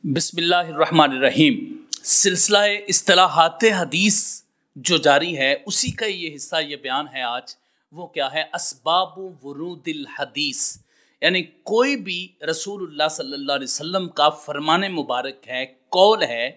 بسم اللہ الرحمن الرحیم۔ سلسلہ اصطلاحات حدیث جو جاری ہے اسی کا یہ حصہ یہ بیان ہے آج۔ وہ کیا ہے؟ اسباب ورود الحدیث، یعنی کوئی بھی رسول اللہ صلی اللہ علیہ وسلم کا فرمان مبارک ہے، قول ہے،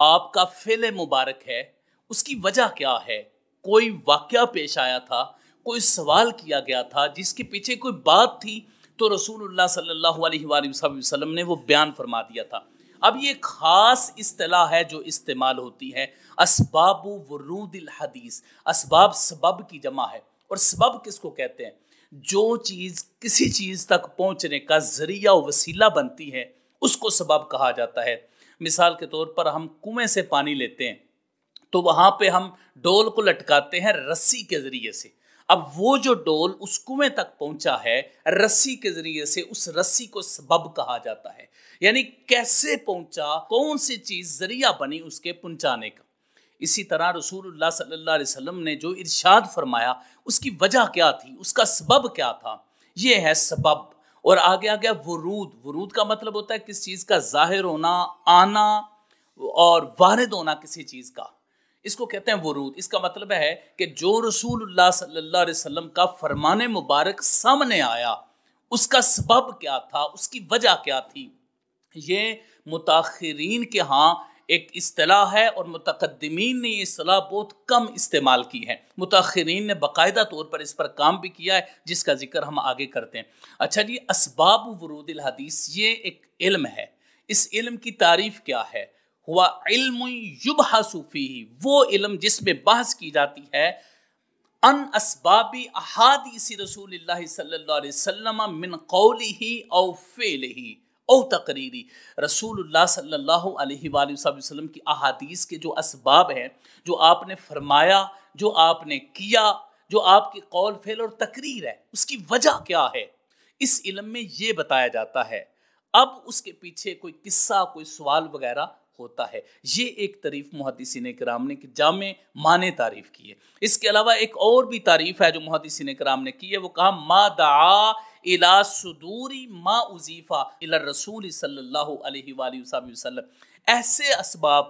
آپ کا فعل مبارک ہے، اس کی وجہ کیا ہے؟ کوئی واقعہ پیش آیا تھا، کوئی سوال کیا گیا تھا جس کے پیچھے کوئی بات تھی، تو رسول اللہ صلی اللہ علیہ وآلہ وسلم نے وہ بیان فرما دیا تھا۔ اب یہ خاص اصطلاح ہے جو استعمال ہوتی ہے، اسباب ورود الحدیث۔ اسباب سبب کی جمع ہے، اور سبب کس کو کہتے ہیں؟ جو چیز کسی چیز تک پہنچنے کا ذریعہ و وسیلہ بنتی ہے اس کو سبب کہا جاتا ہے۔ مثال کے طور پر ہم کنویں سے پانی لیتے ہیں تو وہاں پہ ہم ڈول کو لٹکاتے ہیں رسی کے ذریعے سے۔ اب وہ جو ڈول اس کنویں تک پہنچا ہے رسی کے ذریعے سے، اس رسی کو سبب کہا جاتا ہے، یعنی کیسے پہنچا، کون سی چیز ذریعہ بنی اس کے پہنچانے کا۔ اسی طرح رسول اللہ صلی اللہ علیہ وسلم نے جو ارشاد فرمایا اس کی وجہ کیا تھی، اس کا سبب کیا تھا، یہ ہے سبب۔ اور آگے آگیا ورود۔ ورود کا مطلب ہوتا ہے کس چیز کا ظاہر ہونا، آنا اور وارد ہونا کسی چیز کا، اس کو کہتے ہیں ورود۔ اس کا مطلب ہے کہ جو رسول اللہ صلی اللہ علیہ وسلم کا فرمان مبارک سامنے آیا اس کا سبب کیا تھا، اس کی وجہ کیا تھی۔ یہ متاخرین کے ہاں ایک اصطلاح ہے اور متقدمین نے یہ اصطلاح بہت کم استعمال کی ہے۔ متاخرین نے باقاعدہ طور پر اس پر کام بھی کیا ہے جس کا ذکر ہم آگے کرتے ہیں۔ اچھا جی، اسباب ورود الحدیث یہ ایک علم ہے۔ اس علم کی تعریف کیا ہے؟ ہوا علم یبحث فیہ، وہ علم جس میں بحث کی جاتی ہے ان اسباب احادیث رسول اللہ صلی اللہ علیہ وسلم من قولہ او فعلہ او تقریری۔ رسول اللہ صلی اللہ علیہ وآلہ وسلم کی احادیث کے جو اسباب ہیں، جو آپ نے فرمایا، جو آپ نے کیا، جو آپ کی قول فعل اور تقریر ہے، اس کی وجہ کیا ہے، اس علم میں یہ بتایا جاتا ہے۔ اب اس کے پیچھے کوئی قصہ، کوئی سوال وغیرہ ہوتا ہے۔ یہ ایک تعریف محدثین کرام نے جامع معنی تعریف کی ہے۔ اس کے علاوہ ایک اور بھی تعریف ہے جو محدثین کرام نے کی ہے، وہ کہا ما دعا الى صدور ما اضیف الى الرسول صلی اللہ علیہ وآلہ وسلم، ایسے اسباب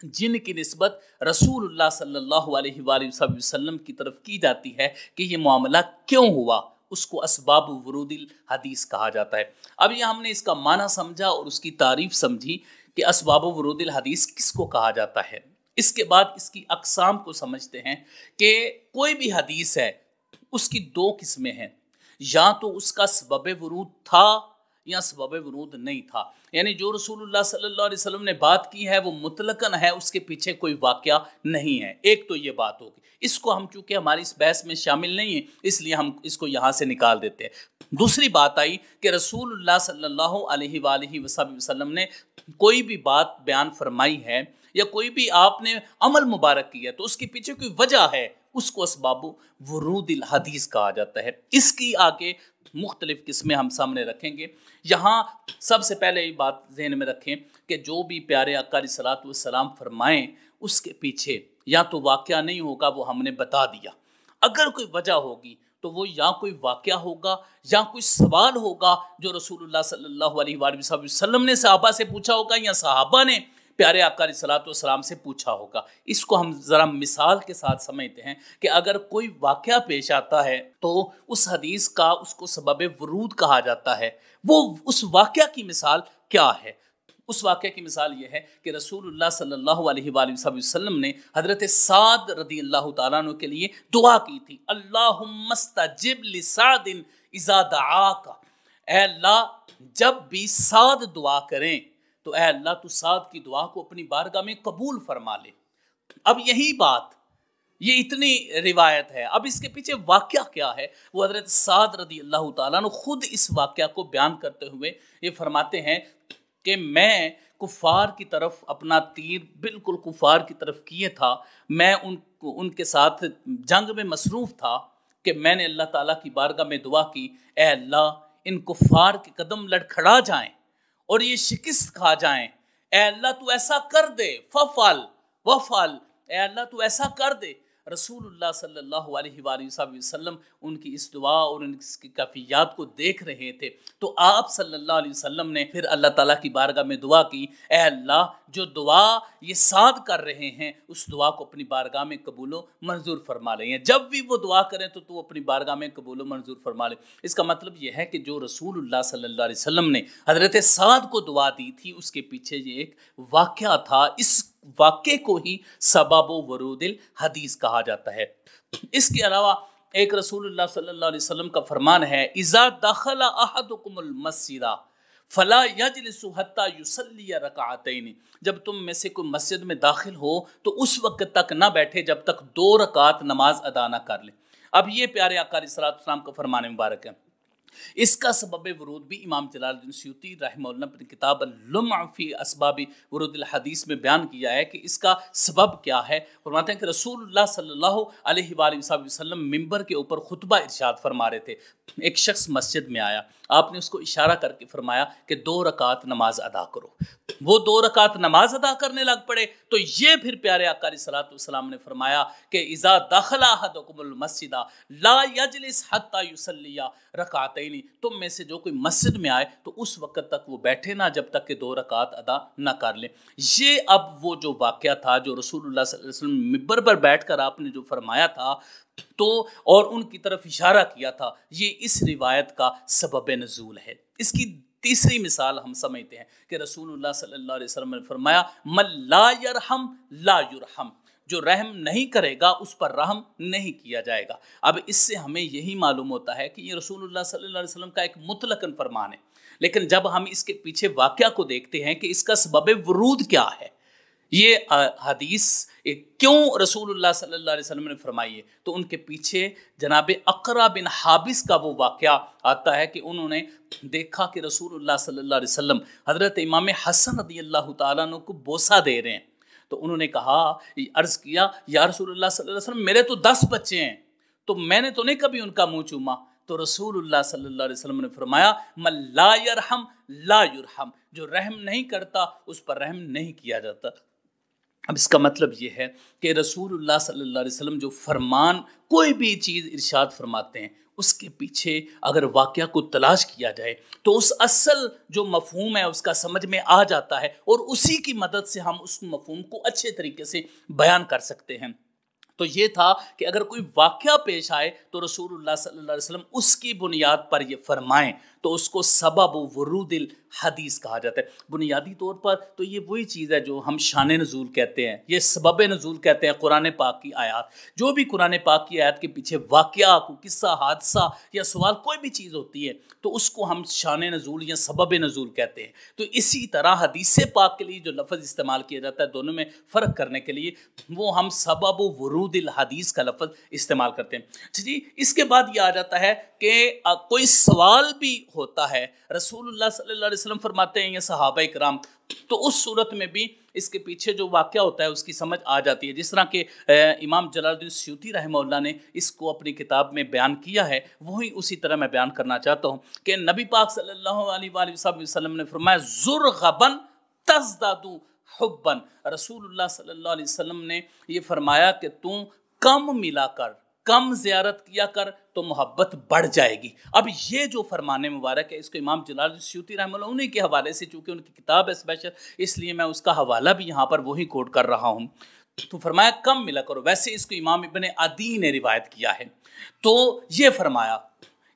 جن کی نسبت رسول اللہ صلی اللہ علیہ وآلہ وسلم کی طرف کی جاتی ہے کہ یہ معاملہ کیوں ہوا، اس کو اسباب ورود الحدیث کہا جاتا ہے۔ اب یہ ہم نے اس کا معنی سمجھا اور اس کی تعریف سمجھی کہ اسباب ورود الحدیث کس کو کہا جاتا ہے۔ اس کے بعد اس کی اقسام کو سمجھتے ہیں کہ کوئی بھی حدیث ہے اس کی دو قسمیں ہیں، یا تو اس کا سبب ورود تھا یا سبب ورود نہیں تھا، یعنی جو رسول اللہ صلی اللہ علیہ وسلم نے بات کی ہے وہ مطلقاً ہے، اس کے پیچھے کوئی واقعہ نہیں ہے۔ ایک تو یہ بات ہوگی، اس کو ہم چونکہ ہماری اس بحث میں شامل نہیں ہیں اس لیے ہم اس کو یہاں سے نکال دیتے ہیں۔ دوسری بات آئی کہ رسول اللہ صلی اللہ علیہ وآلہ وسلم نے کوئی بھی بات بیان فرمائی ہے یا کوئی بھی آپ نے عمل مبارک کیا تو اس کے پیچھے کوئی وجہ ہے، اس کو اسباب ورود الحدیث کہا جاتا ہے۔ اس کی آگے مختلف قسمیں ہم سامنے رکھیں گے۔ یہاں سب سے پہلے یہ بات ذہن میں رکھیں کہ جو بھی پیارے آقا علیہ الصلوۃ والسلام فرمائیں اس کے پیچھے یا تو واقعہ نہیں ہوگا، وہ ہم نے بتا دیا، اگر کوئی وجہ ہوگی تو وہ یا کوئی واقعہ ہوگا یا کوئی سوال ہوگا جو رسول اللہ صلی اللہ علیہ وآلہ وسلم نے صحابہ سے پوچھا ہوگا یا صحابہ نے پیارے آقا علیہ الصلوۃ والسلام سے پوچھا ہوگا۔ اس کو ہم ذرا مثال کے ساتھ سمجھتے ہیں کہ اگر کوئی واقعہ پیش آتا ہے تو اس حدیث کا اس کو سبب ورود کہا جاتا ہے۔ وہ اس واقعہ کی مثال کیا ہے؟ اس واقعہ کی مثال یہ ہے کہ رسول اللہ صلی اللہ علیہ وآلہ وسلم نے حضرت سعد رضی اللہ تعالیٰ عنہ کے لیے دعا کی تھی، اللہم استجب لسعد اذا دعاک، اے اللہ جب بھی سعد دعا کریں تو اے اللہ تو سعد کی دعا کو اپنی بارگاہ میں قبول فرما لے۔ اب یہی بات، یہ اتنی روایت ہے، اب اس کے پیچھے واقعہ کیا ہے؟ وہ حضرت سعد رضی اللہ تعالیٰ عنہ خود اس واقعہ کو بیان کرتے ہوئے یہ فرماتے ہیں کہ میں کفار کی طرف اپنا تیر بالکل کفار کی طرف کیے تھا، میں ان کے ساتھ جنگ میں مصروف تھا کہ میں نے اللہ تعالیٰ کی بارگاہ میں دعا کی، اے اللہ ان کفار کے قدم لڑکھڑا جائیں اور یہ شکست کھا جائیں، اے اللہ تو ایسا کر دے، ففعل وفعل، اے اللہ تو ایسا کر دے۔ رسول اللہ صلی اللہ علیہ وآلہ وسلم ان کی اس دعا اور ان کی کیفیات کو دیکھ رہے تھے، تو آپ صلی اللہ علیہ وسلم نے پھر اللہ تعالیٰ کی بارگاہ میں دعا کی، اے اللہ جو دعا یہ سعد کر رہے ہیں اس دعا کو اپنی بارگاہ میں قبول و منظور فرما لیں، جب بھی وہ دعا کریں تو تو اپنی بارگاہ میں قبول و منظور فرما لیں۔ اس کا مطلب یہ ہے کہ جو رسول اللہ صلی اللہ علیہ وسلم نے حضرت سعد کو دعا دی تھی اس کے پیچھے یہ ایک واقعہ تھا، اس واقعے کو ہی سبب و ورود الحدیث کہا جاتا ہے۔ اس کے علاوہ ایک رسول اللہ صلی اللہ علیہ وسلم کا فرمان ہے، اذا دخل احدکم المسجد فلا یجلس حتی یصلی رکعتین، جب تم میں سے کوئی مسجد میں داخل ہو تو اس وقت تک نہ بیٹھے جب تک 2 رکعت نماز ادا نہ کر لیں۔ اب یہ پیارے آقا علیہ السلام کا فرمان مبارک ہے۔ اس کا سبب ورود بھی امام جلال الدین سیوطی رحمہ اللہ اپنی کتاب اللمع فی اسباب ورود الحدیث میں بیان کیا ہے کہ اس کا سبب کیا ہے۔ فرماتے ہیں کہ رسول اللہ صلی اللہ علیہ وآلہ وسلم منبر کے اوپر خطبہ ارشاد فرما رہے تھے، ایک شخص مسجد میں آیا، آپ نے اس کو اشارہ کر کے فرمایا کہ 2 رکعت نماز ادا کرو، وہ 2 رکعت نماز ادا کرنے لگ پڑے، تو یہ پھر پیارے آقا علیہ السلام نے فرمایا کہ اذا دخل احدکم المسجد لا یجلس حتی یصلی رکعتین، تم میں سے جو کوئی مسجد میں آئے تو اس وقت تک وہ بیٹھے نہ جب تک کہ 2 رکعت ادا نہ کر لیں۔ یہ اب وہ جو واقعہ تھا جو رسول اللہ صلی اللہ علیہ وسلم منبر پر بیٹھ کر آپ نے جو فرمایا تھا تو اور ان کی طرف اشارہ کیا تھا، یہ اس روایت کا سبب نزول ہے۔ اس کی تیسری مثال ہم سمجھتے ہیں کہ رسول اللہ صلی اللہ علیہ وسلم نے فرمایا من لا یرحم لا یرحم، جو رحم نہیں کرے گا اس پر رحم نہیں کیا جائے گا۔ اب اس سے ہمیں یہی معلوم ہوتا ہے کہ یہ رسول اللہ صلی اللہ علیہ وسلم کا ایک مطلقاً فرمان ہے، لیکن جب ہم اس کے پیچھے واقعہ کو دیکھتے ہیں کہ اس کا سبب ورود کیا ہے، یہ حدیث کیوں رسول اللہ صلی اللہ علیہ وسلم نے فرمائی ہے، تو ان کے پیچھے جناب اقرا بن حابس کا وہ واقعہ آتا ہے کہ انہوں نے دیکھا کہ رسول اللہ صلی اللہ علیہ وسلم حضرت امام حسن رضی اللہ تعالیٰ عنہ کو بوسہ دے رہے ہیں، تو انہوں نے کہا، عرض کیا یا رسول اللہ صلی اللہ علیہ وسلم میرے تو 10 بچے ہیں، تو میں نے تو نہیں کبھی ان کا منہ چوما، تو رسول اللہ صلی اللہ علیہ وسلم نے فرمایا من لا یرحم لا یرحم، جو رحم نہیں کرتا اس پر رحم نہیں کیا جاتا۔ اب اس کا مطلب یہ ہے کہ رسول اللہ صلی اللہ علیہ وسلم جو فرمان کوئی بھی چیز ارشاد فرماتے ہیں اس کے پیچھے اگر واقعہ کو تلاش کیا جائے تو اس اصل جو مفہوم ہے اس کا سمجھ میں آ جاتا ہے، اور اسی کی مدد سے ہم اس مفہوم کو اچھے طریقے سے بیان کر سکتے ہیں۔ تو یہ تھا کہ اگر کوئی واقعہ پیش آئے تو رسول اللہ صلی اللہ علیہ وسلم اس کی بنیاد پر یہ فرمائیں تو اس کو سبب و ورود الحدیث کہا جاتا ہے۔ بنیادی طور پر تو یہ وہی چیز ہے جو ہم شان نزول کہتے ہیں، یہ سبب نزول کہتے ہیں۔ قرآن پاک کی آیات، جو بھی قرآن پاک کی آیات کے پیچھے واقعہ، کوئی قصہ، حادثہ یا سوال کوئی بھی چیز ہوتی ہے تو اس کو ہم شان نزول یا سبب نزول کہتے ہیں۔ تو اسی طرح حدیث پاک کے لیے جو لفظ استعمال کیا جاتا ہے دونوں میں فرق کرنے کے لیے وہ ہم سبب و ورود الحدیث کا لفظ استعمال کرتے ہیں۔ جی اس کے بعد یہ آ جاتا ہے کہ کوئی سوال بھی ہوتا ہے، رسول اللہ صلی اللہ علیہ وسلم فرماتے ہیں یا صحابہ کرام، تو اس صورت میں بھی اس کے پیچھے جو واقعہ ہوتا ہے اس کی سمجھ آ جاتی ہے، جس طرح کہ امام جلال الدین سیوطی رحمہ اللہ نے اس کو اپنی کتاب میں بیان کیا ہے، وہی اسی طرح میں بیان کرنا چاہتا ہوں کہ نبی پاک صلی اللہ علیہ وآلہ وسلم نے فرمایا زرغبن تزداد حبن، رسول اللہ صلی اللہ علیہ وسلم نے یہ فرمایا کہ تم کم ملا کر، کم زیارت کیا کر تو محبت بڑھ جائے گی۔ اب یہ جو فرمان مبارک ہے اس کو امام جلال الدین سیوطی رحمہ اللہ انہی کے حوالے سے، چونکہ ان کی کتاب ہے اسپیشل، اس لیے میں اس کا حوالہ بھی یہاں پر وہی کوٹ کر رہا ہوں۔ تو فرمایا کم ملا کرو، ویسے اس کو امام ابن عدی نے روایت کیا ہے۔ تو یہ فرمایا،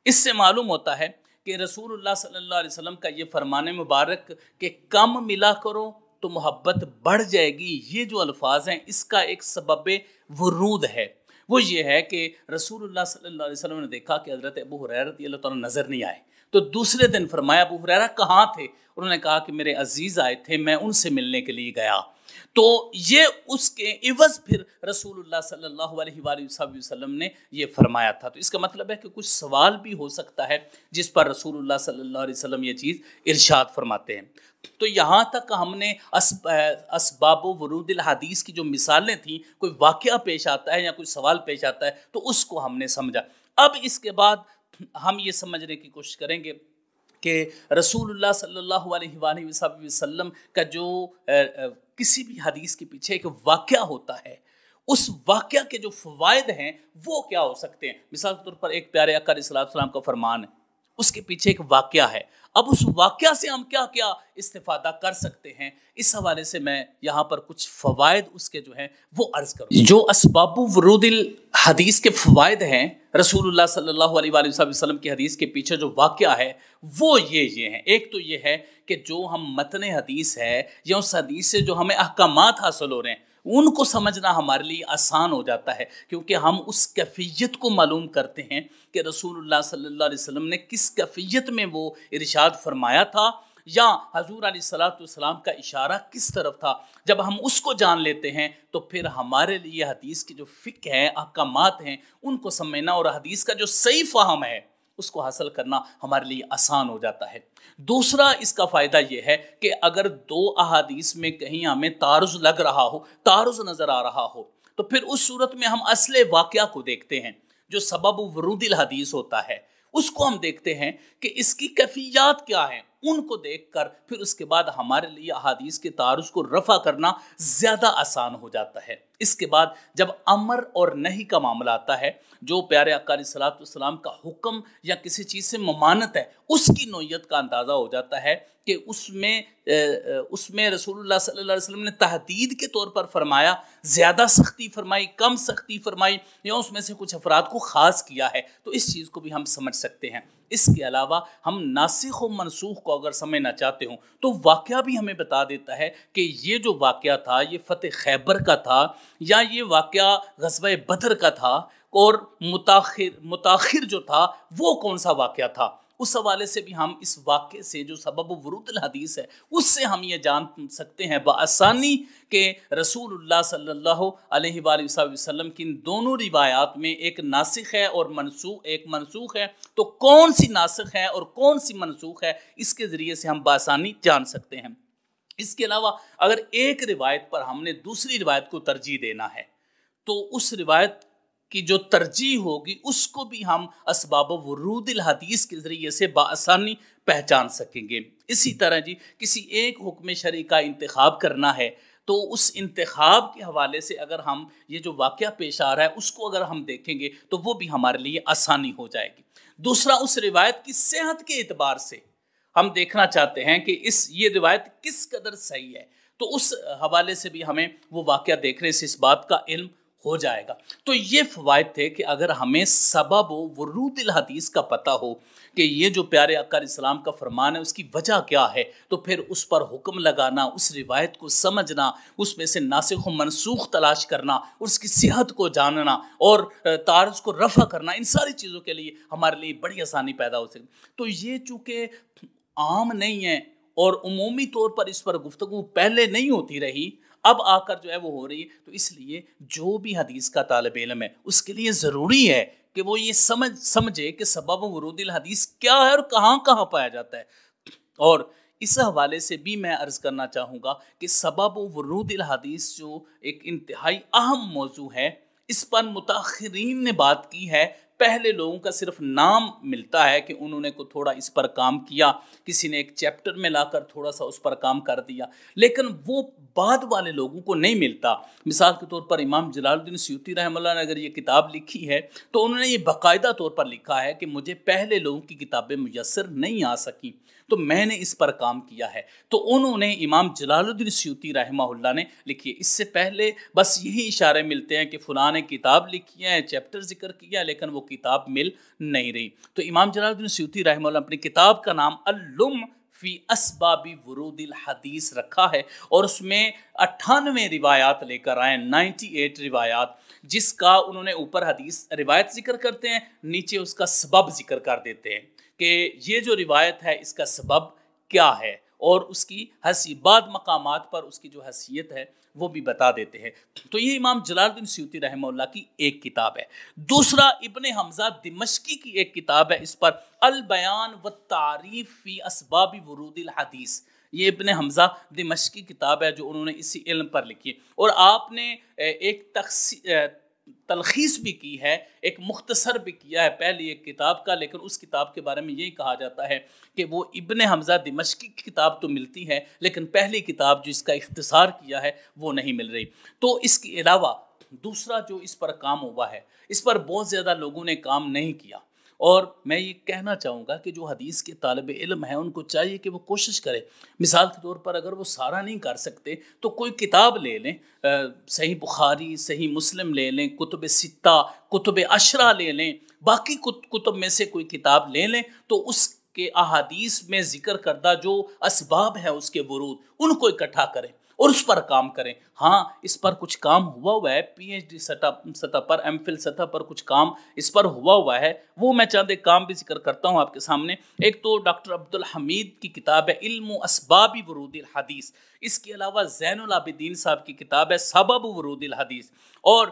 اس سے معلوم ہوتا ہے کہ رسول اللہ صلی اللہ علیہ وسلم کا یہ فرمان مبارک کہ کم ملا کرو تو محبت بڑھ جائے گی، یہ جو الفاظ ہیں اس کا ایک سبب ورود ہے، وہ یہ ہے کہ رسول اللہ صلی اللہ علیہ وسلم نے دیکھا کہ حضرت ابو ہریرہ رضی اللہ تعالیٰ نظر نہیں آئے، تو دوسرے دن فرمایا ابو ہریرہ کہاں تھے؟ انہوں نے کہا کہ میرے عزیز آئے تھے، میں ان سے ملنے کے لیے گیا۔ تو یہ اس کے عوض پھر رسول اللہ صلی اللہ علیہ وآلہ وسلم نے یہ فرمایا تھا۔ تو اس کا مطلب ہے کہ کچھ سوال بھی ہو سکتا ہے جس پر رسول اللہ صلی اللہ علیہ وسلم یہ چیز ارشاد فرماتے ہیں۔ تو یہاں تک ہم نے اسباب و ورود الحدیث کی جو مثالیں تھیں، کوئی واقعہ پیش آتا ہے یا کوئی سوال پیش آتا ہے تو اس کو ہم نے سمجھا۔ اب اس کے بعد ہم یہ سمجھنے کی کوشش کریں گے کہ رسول اللہ صلی اللہ علیہ وآلہ وسلم کا جو کسی بھی حدیث کے پیچھے ایک واقعہ ہوتا ہے اس واقعہ کے جو فوائد ہیں وہ کیا ہو سکتے ہیں. مثال کے طور پر ایک پیارے آقا علیہ السلام کا فرمان ہے، اس کے پیچھے ایک واقعہ ہے. اب اس واقعہ سے ہم کیا کیا استفادہ کر سکتے ہیں، اس حوالے سے میں یہاں پر کچھ فوائد اس کے جو ہیں وہ عرض کروں. جو اسباب ورود الحدیث کے فوائد ہیں، رسول اللہ صلی اللہ علیہ وآلہ وسلم کی حدیث کے پیچھے جو واقعہ ہے وہ یہ ہیں. ایک تو یہ ہے کہ جو ہم متن حدیث ہے یا اس حدیث سے جو ہمیں احکامات حاصل ہو رہے ہیں ان کو سمجھنا ہمارے لیے آسان ہو جاتا ہے، کیونکہ ہم اس کیفیت کو معلوم کرتے ہیں کہ رسول اللہ صلی اللہ علیہ وسلم نے کس کیفیت میں وہ ارشاد فرمایا تھا، یا حضور علیہ السلام کا اشارہ کس طرف تھا. جب ہم اس کو جان لیتے ہیں تو پھر ہمارے لیے حدیث کی جو فقہ ہے، احکامات ہیں، ان کو سمجھنا اور حدیث کا جو صحیح فہم ہے اس کو حاصل کرنا ہمارے لیے آسان ہو جاتا ہے. دوسرا اس کا فائدہ یہ ہے کہ اگر دو احادیث میں کہیں ہمیں تعارض لگ رہا ہو، تعارض نظر آ رہا ہو، تو پھر اس صورت میں ہم اصل واقعہ کو دیکھتے ہیں جو سبب ورود الحدیث ہوتا ہے، اس کو ہم دیکھتے ہیں کہ اس کی کیفیات کیا ہیں. ان کو دیکھ کر پھر اس کے بعد ہمارے لیے احادیث کے تعارض کو رفع کرنا زیادہ آسان ہو جاتا ہے. اس کے بعد جب امر اور نہی کا معاملہ آتا ہے، جو پیارے آقا علیہ السلام کا حکم یا کسی چیز سے ممانت ہے، اس کی نوعیت کا اندازہ ہو جاتا ہے کہ اس میں رسول اللہ صلی اللہ علیہ وسلم نے تحدید کے طور پر فرمایا، زیادہ سختی فرمائی، کم سختی فرمائی، یا اس میں سے کچھ افراد کو خاص کیا ہے، تو اس چیز کو بھی ہم سمجھ سکتے ہیں. اس کے علاوہ ہم ناسخ و منسوخ کو اگر سمجھنا چاہتے ہوں تو واقعہ بھی ہمیں بتا دیتا ہے کہ یہ جو واقعہ تھا یہ فتح خیبر کا تھا، یا یہ واقعہ غزوہ بدر کا تھا، اور متاخر جو تھا وہ کون سا واقعہ تھا. اس حوالے سے بھی ہم اس واقعے سے جو سبب ورود الحدیث ہے اس سے ہم یہ جان سکتے ہیں بآسانی کہ رسول اللہ صلی اللہ علیہ وآلہ وسلم کی ان دونوں روایات میں ایک ناسخ ہے اور ایک منسوخ ہے. تو کون سی ناسخ ہے اور کون سی منسوخ ہے، اس کے ذریعے سے ہم بآسانی جان سکتے ہیں. اس کے علاوہ اگر ایک روایت پر ہم نے دوسری روایت کو ترجیح دینا ہے تو اس روایت کی جو ترجیح ہوگی اس کو بھی ہم اسباب ورود الحدیث کے ذریعے سے بآسانی پہچان سکیں گے. اسی طرح کسی ایک حکم شرعی کا انتخاب کرنا ہے تو اس انتخاب کے حوالے سے اگر ہم یہ جو واقعہ پیش آ رہا ہے اس کو اگر ہم دیکھیں گے تو وہ بھی ہمارے لیے آسانی ہو جائے گی. دوسرا، اس روایت کی صحت کے اعتبار سے ہم دیکھنا چاہتے ہیں کہ یہ روایت کس قدر صحیح ہے، تو اس حوالے سے بھی ہمیں وہ واقعہ دیکھنے سے اس بات کا علم ہو جائے گا. تو یہ فوائد تھے کہ اگر ہمیں سبب و ورود الحدیث کا پتہ ہو کہ یہ جو پیارے آقا علیہ السلام کا فرمان ہے اس کی وجہ کیا ہے، تو پھر اس پر حکم لگانا، اس روایت کو سمجھنا، اس میں سے ناسخ و منسوخ تلاش کرنا، اس کی صحت کو جاننا اور تعارض کو رفع کرنا، ان ساری چیزوں کے لیے ہمارے لیے بڑی آسانی پیدا ہو سکتی. تو یہ چونکہ عام نہیں ہے اور عمومی طور پر اس پر گفتگو پہلے نہیں ہوتی رہی، اب آ کر جو ہے وہ ہو رہی ہے، تو اس لیے جو بھی حدیث کا طالب علم ہے اس کے لیے ضروری ہے کہ وہ یہ سمجھے کہ سبب ورود الحدیث کیا ہے اور کہاں کہاں پایا جاتا ہے. اور اس حوالے سے بھی میں عرض کرنا چاہوں گا کہ سبب ورود الحدیث جو ایک انتہائی اہم موضوع ہے، اس پر متاخرین نے بات کی ہے. پہلے لوگوں کا صرف نام ملتا ہے کہ انہوں نے تھوڑا اس پر کام کیا، کسی نے ایک چیپٹر میں لا کر تھوڑا سا اس پر کام کر دیا، لیکن وہ بعد والے لوگوں کو نہیں ملتا. مثال کے طور پر امام جلال الدین سیوطی رحمہ اللہ نے اگر یہ کتاب لکھی ہے تو انہوں نے یہ باقاعدہ طور پر لکھا ہے کہ مجھے پہلے لوگوں کی کتابیں میسر نہیں آ سکیں تو میں نے اس پر کام کیا ہے. تو انہوں نے امام جلال الدین سیوطی رحمہ اللہ نے لکھی ہے. اس سے پہلے بس یہی اشارے ملتے ہیں کہ فلاں نے کتاب لکھی ہے، چیپٹر ذکر کیا، لیکن وہ کتاب مل نہیں رہی. تو امام جلال الدین سیوطی رحمہ اللہ اپنی کتاب کا نام اللم فی اسباب ورود الحدیث رکھا ہے، اور اس میں 98 روایات لے کر آئے، 98 روایات، جس کا انہوں نے اوپر حدیث روایت ذکر کرتے ہیں، نیچے اس کا سبب ذکر کر دیتے ہیں کہ یہ جو روایت ہے اس کا سبب کیا ہے، اور اس کی بعض مقامات پر اس کی جو حیثیت ہے وہ بھی بتا دیتے ہیں. تو یہ امام جلال الدین سیوطی رحمہ اللہ کی ایک کتاب ہے. دوسرا ابن حمزہ دمشقی کی ایک کتاب ہے اس پر، البیان والتعریف فی اسباب ورود الحدیث. یہ ابن حمزہ دمشقی کتاب ہے جو انہوں نے اسی علم پر لکھی ہے، اور آپ نے ایک تلخیص بھی کی ہے، ایک مختصر بھی کیا ہے پہلی ایک کتاب کا، لیکن اس کتاب کے بارے میں یہی کہا جاتا ہے کہ وہ ابن حمزہ دمشقی کی کتاب تو ملتی ہے لیکن پہلی کتاب جو اس کا اختصار کیا ہے وہ نہیں مل رہی. تو اس کے علاوہ دوسرا جو اس پر کام ہوا ہے، اس پر بہت زیادہ لوگوں نے کام نہیں کیا، اور میں یہ کہنا چاہوں گا کہ جو حدیث کے طالب علم ہیں ان کو چاہیے کہ وہ کوشش کرے، مثال کے طور پر اگر وہ سارا نہیں کر سکتے تو کوئی کتاب لے لیں، صحیح بخاری، صحیح مسلم لے لیں، کتب ستہ، کتب عشرہ لے لیں، باقی کتب میں سے کوئی کتاب لے لیں، تو اس کے احادیث میں ذکر کردہ جو اسباب ہیں اس کے ورود، ان کو اکٹھا کریں اور اس پر کام کریں۔ ہاں اس پر کچھ کام ہوا ہے، پی ایچ ڈی سطح پر، ایم فل سطح پر کچھ کام اس پر ہوا ہے، وہ میں چند ایک کام بھی ذکر کرتا ہوں آپ کے سامنے۔ ایک تو ڈاکٹر عبدالحمید کی کتاب ہے علم و اسباب ورود الحدیث، اس کے علاوہ زین العابدین صاحب کی کتاب ہے سبب ورود الحدیث، اور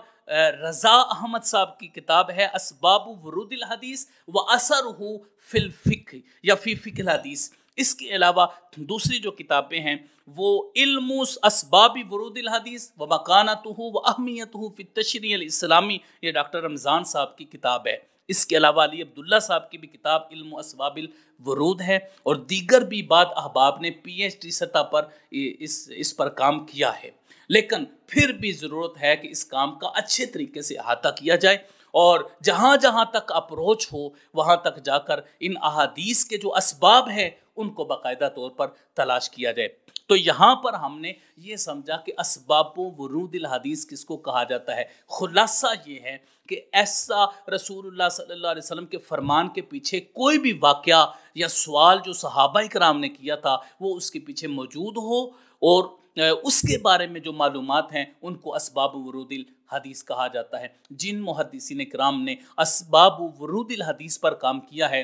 رضا احمد صاحب کی کتاب ہے اسباب ورود الحدیث و اثرہ فی الفقہ یا فی فقہ الحدیث۔ اس کے علاوہ دوسری جو کتابیں ہیں وہ علم اسباب ورود الحدیث و مکانتہ و اہمیتہ فی التشریع الاسلامی، یہ ڈاکٹر رمضان صاحب کی کتاب ہے۔ اس کے علاوہ علی عبداللہ صاحب کی بھی کتاب علم اسباب الورود ہے، اور دیگر بھی بعض احباب نے پی ایچ ڈی سطح پر اس پر کام کیا ہے، لیکن پھر بھی ضرورت ہے کہ اس کام کا اچھے طریقے سے احاطہ کیا جائے، اور جہاں جہاں تک اپروچ ہو وہاں تک جا کر ان احادیث کے جو اسباب ہیں ان کو باقاعدہ طور پر تلاش کیا جائے۔ تو یہاں پر ہم نے یہ سمجھا کہ اسباب ورود الحدیث کس کو کہا جاتا ہے۔ خلاصہ یہ ہے کہ ایسا رسول اللہ صلی اللہ علیہ وسلم کے فرمان کے پیچھے کوئی بھی واقعہ یا سوال جو صحابہ کرام نے کیا تھا وہ اس کے پیچھے موجود ہو، اور اس کے بارے میں جو معلومات ہیں ان کو اسباب ورود الحدیث کہا جاتا ہے۔ جن محدثین کرام نے اسباب ورود الحدیث پر کام کیا ہے،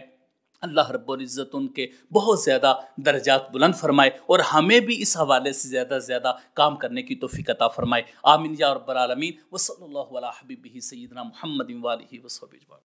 اللہ رب العزت ان کے بہت زیادہ درجات بلند فرمائے، اور ہمیں بھی اس حوالے سے زیادہ زیادہ کام کرنے کی توفیق عطا فرمائے۔ آمین یا رب العالمین۔ وصلی اللہ علی حبیبہ سیدنا محمد و آلہ وصحبہ اجمعین۔